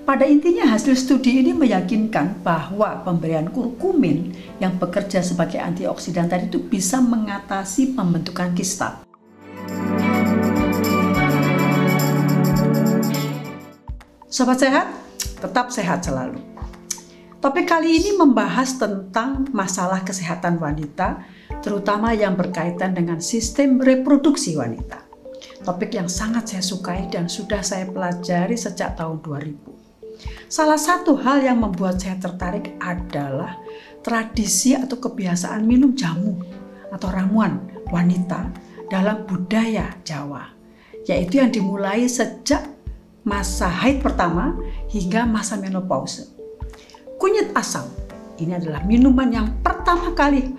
Pada intinya hasil studi ini meyakinkan bahwa pemberian kurkumin yang bekerja sebagai antioksidan tadi itu bisa mengatasi pembentukan kista. Sobat sehat, tetap sehat selalu. Topik kali ini membahas tentang masalah kesehatan wanita, terutama yang berkaitan dengan sistem reproduksi wanita. Topik yang sangat saya sukai dan sudah saya pelajari sejak tahun 2000. Salah satu hal yang membuat saya tertarik adalah tradisi atau kebiasaan minum jamu atau ramuan wanita dalam budaya Jawa, yaitu yang dimulai sejak masa haid pertama hingga masa menopause. Kunyit asam ini adalah minuman yang pertama kali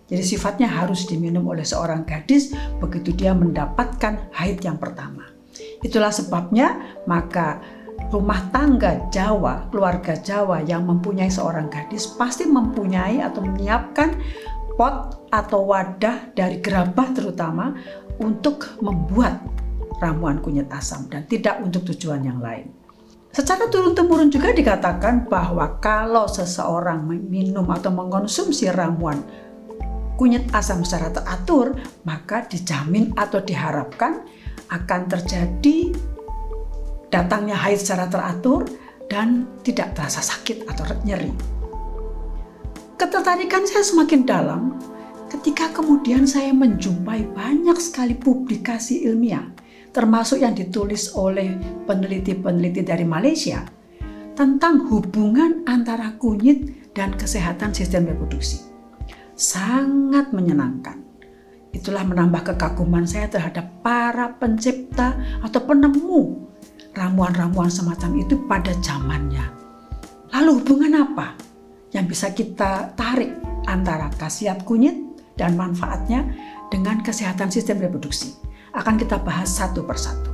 jadi sifatnya harus diminum oleh seorang gadis begitu dia mendapatkan haid yang pertama. Itulah sebabnya maka rumah tangga Jawa, keluarga Jawa yang mempunyai seorang gadis pasti mempunyai atau menyiapkan pot atau wadah dari gerabah terutama untuk membuat ramuan kunyit asam dan tidak untuk tujuan yang lain. Secara turun-temurun juga dikatakan bahwa kalau seseorang minum atau mengkonsumsi ramuan kunyit asam secara teratur, maka dijamin atau diharapkan akan terjadi datangnya haid secara teratur dan tidak terasa sakit atau nyeri. Ketertarikan saya semakin dalam ketika kemudian saya menjumpai banyak sekali publikasi ilmiah, termasuk yang ditulis oleh peneliti-peneliti dari Malaysia tentang hubungan antara kunyit dan kesehatan sistem reproduksi. Sangat menyenangkan. Itulah menambah kekaguman saya terhadap para pencipta atau penemu ramuan-ramuan semacam itu pada zamannya. Lalu hubungan apa yang bisa kita tarik antara khasiat kunyit dan manfaatnya dengan kesehatan sistem reproduksi? Akan kita bahas satu persatu.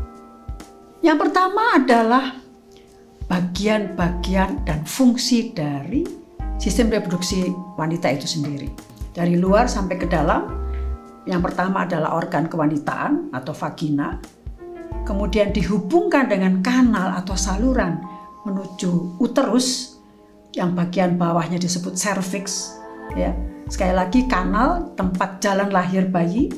Yang pertama adalah bagian-bagian dan fungsi dari sistem reproduksi wanita itu sendiri. Dari luar sampai ke dalam, yang pertama adalah organ kewanitaan atau vagina, kemudian dihubungkan dengan kanal atau saluran menuju uterus, yang bagian bawahnya disebut cervix. Ya. Sekali lagi, kanal tempat jalan lahir bayi,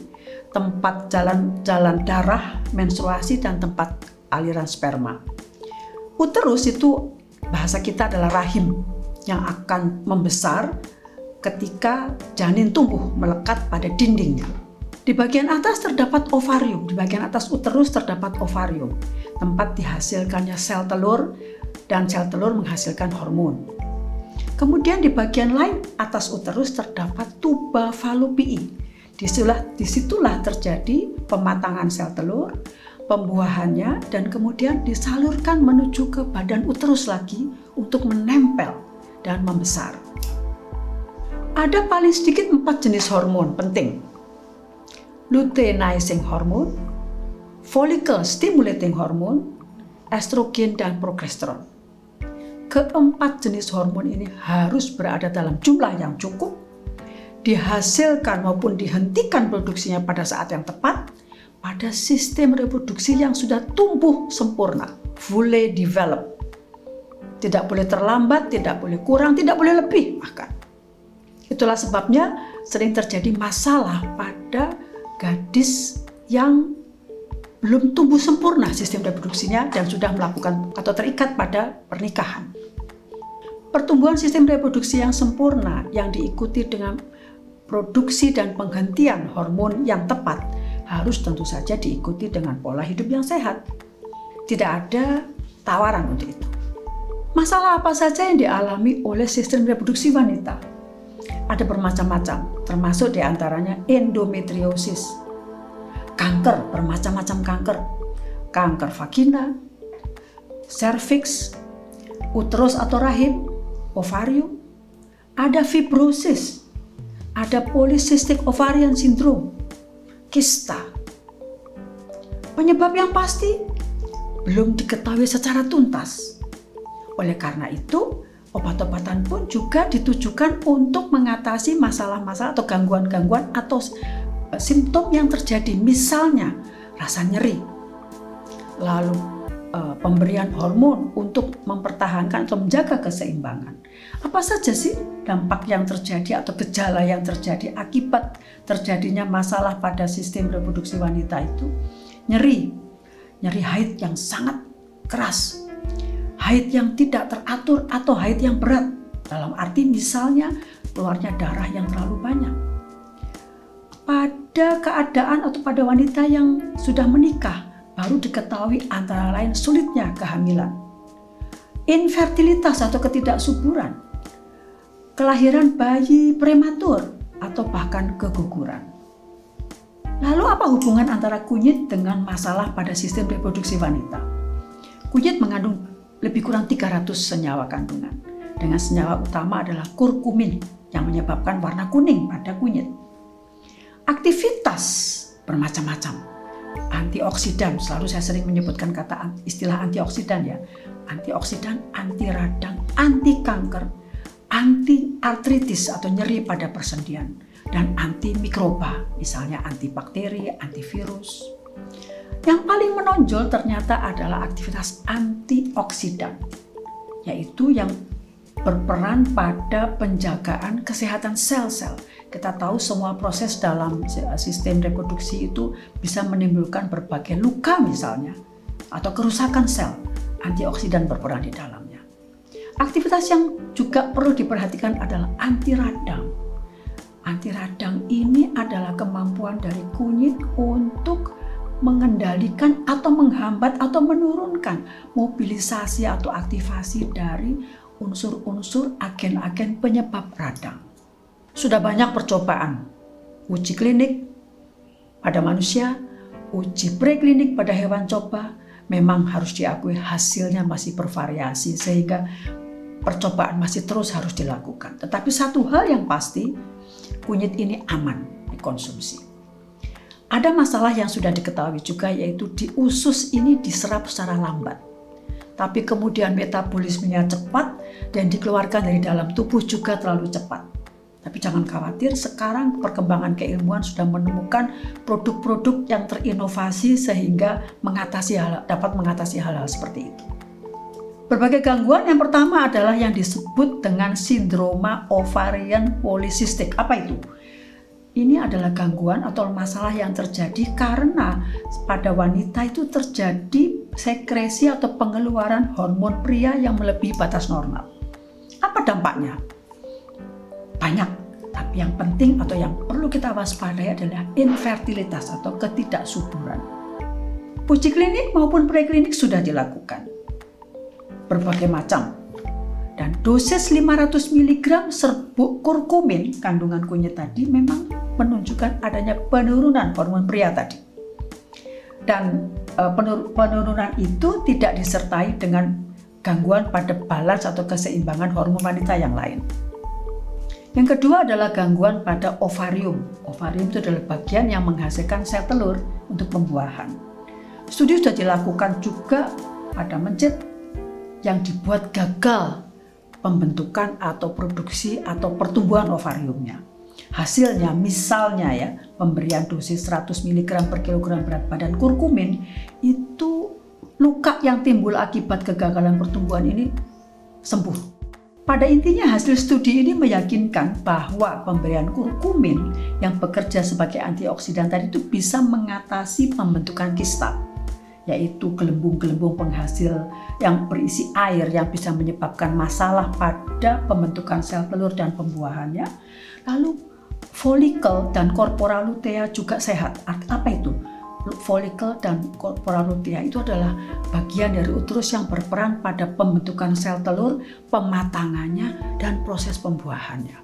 tempat jalan darah, menstruasi, dan tempat aliran sperma. Uterus itu bahasa kita adalah rahim yang akan membesar ketika janin tumbuh melekat pada dindingnya. Di bagian atas terdapat ovarium, di bagian atas uterus terdapat ovarium, tempat dihasilkannya sel telur dan sel telur menghasilkan hormon. Kemudian di bagian lain atas uterus terdapat tuba falopii. Disitulah terjadi pematangan sel telur, pembuahannya, dan kemudian disalurkan menuju ke badan uterus lagi untuk menempel dan membesar. Ada paling sedikit 4 jenis hormon penting. Luteinizing hormone, follicle stimulating hormone, estrogen, dan progesteron. Keempat jenis hormon ini harus berada dalam jumlah yang cukup, dihasilkan maupun dihentikan produksinya pada saat yang tepat, pada sistem reproduksi yang sudah tumbuh sempurna, fully developed. Tidak boleh terlambat, tidak boleh kurang, tidak boleh lebih bahkan. Itulah sebabnya sering terjadi masalah pada gadis yang belum tumbuh sempurna sistem reproduksinya dan sudah melakukan atau terikat pada pernikahan. Pertumbuhan sistem reproduksi yang sempurna yang diikuti dengan produksi dan penghentian hormon yang tepat harus tentu saja diikuti dengan pola hidup yang sehat. Tidak ada tawaran untuk itu. Masalah apa saja yang dialami oleh sistem reproduksi wanita? Ada bermacam-macam, termasuk diantaranya endometriosis, kanker, bermacam-macam kanker, kanker vagina, cervix, uterus atau rahim, ovarium, ada fibrosis, ada polycystic ovarian syndrome, kista. Penyebab yang pasti belum diketahui secara tuntas. Oleh karena itu, obat-obatan pun juga ditujukan untuk mengatasi masalah-masalah atau gangguan-gangguan atau simptom yang terjadi. Misalnya rasa nyeri, lalu pemberian hormon untuk mempertahankan atau menjaga keseimbangan. Apa saja sih dampak yang terjadi atau gejala yang terjadi akibat terjadinya masalah pada sistem reproduksi wanita itu? Nyeri haid yang sangat keras, haid yang tidak teratur atau haid yang berat, dalam arti misalnya keluarnya darah yang terlalu banyak. Pada keadaan atau pada wanita yang sudah menikah, baru diketahui antara lain sulitnya kehamilan, infertilitas atau ketidaksuburan, kelahiran bayi prematur, atau bahkan keguguran. Lalu apa hubungan antara kunyit dengan masalah pada sistem reproduksi wanita? Kunyit mengandung lebih kurang 300 senyawa kandungan. Dengan senyawa utama adalah kurkumin yang menyebabkan warna kuning pada kunyit. Aktivitas bermacam-macam. Antioksidan, selalu saya sering menyebutkan istilah antioksidan ya. Antioksidan, anti radang, anti kanker, anti artritis atau nyeri pada persendian, dan anti mikroba, misalnya anti bakteri, antivirus. Yang paling menonjol ternyata adalah aktivitas antioksidan, yaitu yang berperan pada penjagaan kesehatan sel-sel. Kita tahu semua proses dalam sistem reproduksi itu bisa menimbulkan berbagai luka misalnya, atau kerusakan sel. Antioksidan berperan di dalamnya. Aktivitas yang juga perlu diperhatikan adalah anti radang. Anti radang ini adalah kemampuan dari kunyit untuk mengendalikan atau menghambat atau menurunkan mobilisasi atau aktivasi dari unsur-unsur agen-agen penyebab radang. Sudah banyak percobaan, uji klinik pada manusia, uji preklinik pada hewan coba, memang harus diakui hasilnya masih bervariasi sehingga percobaan masih terus harus dilakukan. Tetapi satu hal yang pasti, kunyit ini aman dikonsumsi. Ada masalah yang sudah diketahui juga, yaitu di usus ini diserap secara lambat. Tapi kemudian metabolismenya cepat dan dikeluarkan dari dalam tubuh juga terlalu cepat. Tapi jangan khawatir, sekarang perkembangan keilmuan sudah menemukan produk-produk yang terinovasi sehingga dapat mengatasi hal-hal seperti itu. Berbagai gangguan, yang pertama adalah yang disebut dengan sindroma ovarian polycystic. Apa itu? Ini adalah gangguan atau masalah yang terjadi karena pada wanita itu terjadi sekresi atau pengeluaran hormon pria yang melebihi batas normal. Apa dampaknya? Banyak, tapi yang penting atau yang perlu kita waspadai adalah infertilitas atau ketidaksuburan. Uji klinik maupun preklinik sudah dilakukan berbagai macam, dan dosis 500 mg serbuk kurkumin kandungan kunyit tadi memang menunjukkan adanya penurunan hormon pria tadi. Dan penurunan itu tidak disertai dengan gangguan pada balans atau keseimbangan hormon wanita yang lain. Yang kedua adalah gangguan pada ovarium. Ovarium itu adalah bagian yang menghasilkan sel telur untuk pembuahan. Studi sudah dilakukan juga pada mencit yang dibuat gagal pembentukan atau produksi atau pertumbuhan ovariumnya. Hasilnya misalnya ya, pemberian dosis 100 mg per kilogram berat badan kurkumin, itu luka yang timbul akibat kegagalan pertumbuhan ini sembuh. Pada intinya hasil studi ini meyakinkan bahwa pemberian kurkumin yang bekerja sebagai antioksidan tadi itu bisa mengatasi pembentukan kista, yaitu gelembung-gelembung penghasil yang berisi air yang bisa menyebabkan masalah pada pembentukan sel telur dan pembuahannya. Lalu folikel dan corpora lutea juga sehat. Apa itu? Folikel dan corpora lutea itu adalah bagian dari uterus yang berperan pada pembentukan sel telur, pematangannya, dan proses pembuahannya.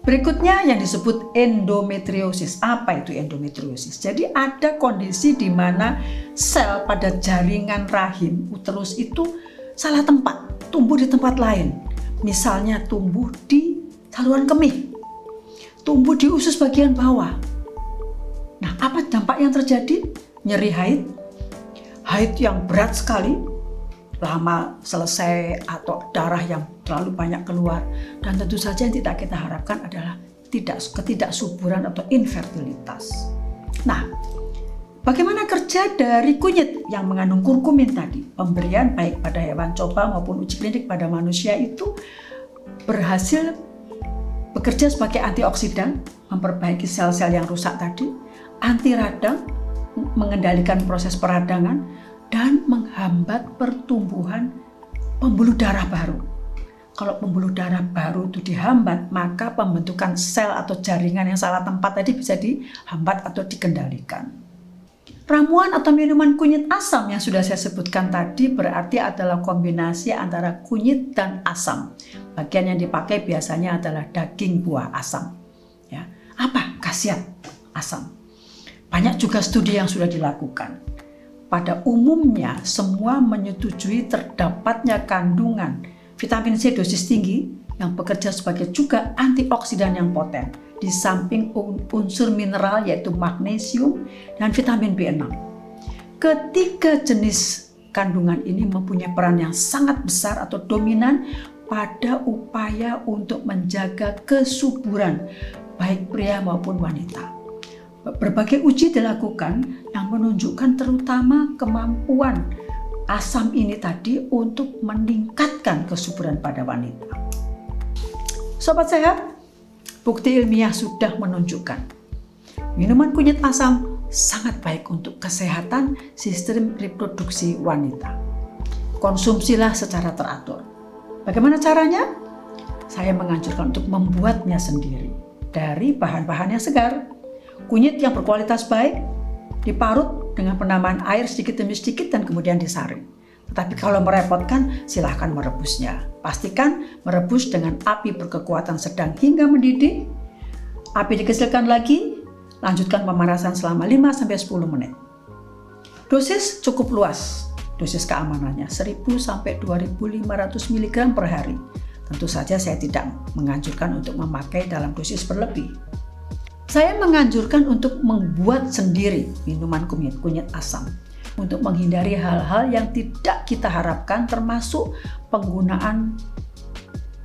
Berikutnya yang disebut endometriosis. Apa itu endometriosis? Jadi ada kondisi di mana sel pada jaringan rahim uterus itu salah tempat, tumbuh di tempat lain. Misalnya tumbuh di saluran kemih, tumbuh di usus bagian bawah. Nah, apa dampak yang terjadi? Nyeri haid yang berat sekali, lama selesai, atau darah yang terlalu banyak keluar, dan tentu saja yang tidak kita harapkan adalah ketidaksuburan atau infertilitas. Nah, Bagaimana kerja dari kunyit yang mengandung kurkumin tadi? Pemberian baik pada hewan coba maupun uji klinik pada manusia itu berhasil bekerja sebagai antioksidan, memperbaiki sel-sel yang rusak tadi, anti radang, mengendalikan proses peradangan, dan menghambat pertumbuhan pembuluh darah baru. Kalau pembuluh darah baru itu dihambat, maka pembentukan sel atau jaringan yang salah tempat tadi bisa dihambat atau dikendalikan. Ramuan atau minuman kunyit asam yang sudah saya sebutkan tadi berarti adalah kombinasi antara kunyit dan asam. Bagian yang dipakai biasanya adalah daging buah asam. Ya. Apa khasiat asam? Banyak juga studi yang sudah dilakukan. Pada umumnya semua menyetujui terdapatnya kandungan vitamin C dosis tinggi yang bekerja sebagai juga antioksidan yang poten di samping unsur mineral yaitu magnesium dan vitamin B6. Ketiga jenis kandungan ini mempunyai peran yang sangat besar atau dominan pada upaya untuk menjaga kesuburan baik pria maupun wanita. Berbagai uji dilakukan yang menunjukkan terutama kemampuan asam ini tadi untuk meningkatkan kesuburan pada wanita. Sobat sehat, bukti ilmiah sudah menunjukkan minuman kunyit asam sangat baik untuk kesehatan sistem reproduksi wanita. Konsumsilah secara teratur. Bagaimana caranya? Saya menganjurkan untuk membuatnya sendiri dari bahan-bahan yang segar. Kunyit yang berkualitas baik diparut dengan penambahan air sedikit demi sedikit dan kemudian disaring. Tetapi kalau merepotkan, silahkan merebusnya. Pastikan merebus dengan api berkekuatan sedang hingga mendidih. Api dikecilkan lagi, lanjutkan pemanasan selama 5-10 menit. Dosis cukup luas, dosis keamanannya 1000 sampai 2500 mg per hari. Tentu saja saya tidak menganjurkan untuk memakai dalam dosis berlebih. Saya menganjurkan untuk membuat sendiri minuman kunyit asam untuk menghindari hal-hal yang tidak kita harapkan, termasuk penggunaan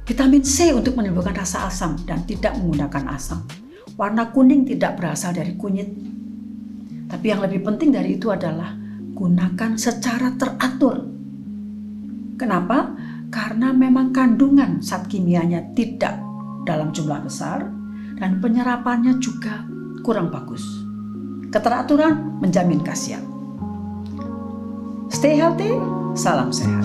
vitamin C untuk menimbulkan rasa asam dan tidak menggunakan asam. Warna kuning tidak berasal dari kunyit. Tapi yang lebih penting dari itu adalah gunakan secara teratur. Kenapa? Karena memang kandungan zat kimianya tidak dalam jumlah besar dan penyerapannya juga kurang bagus. Keteraturan menjamin khasiat. Stay healthy, salam sehat.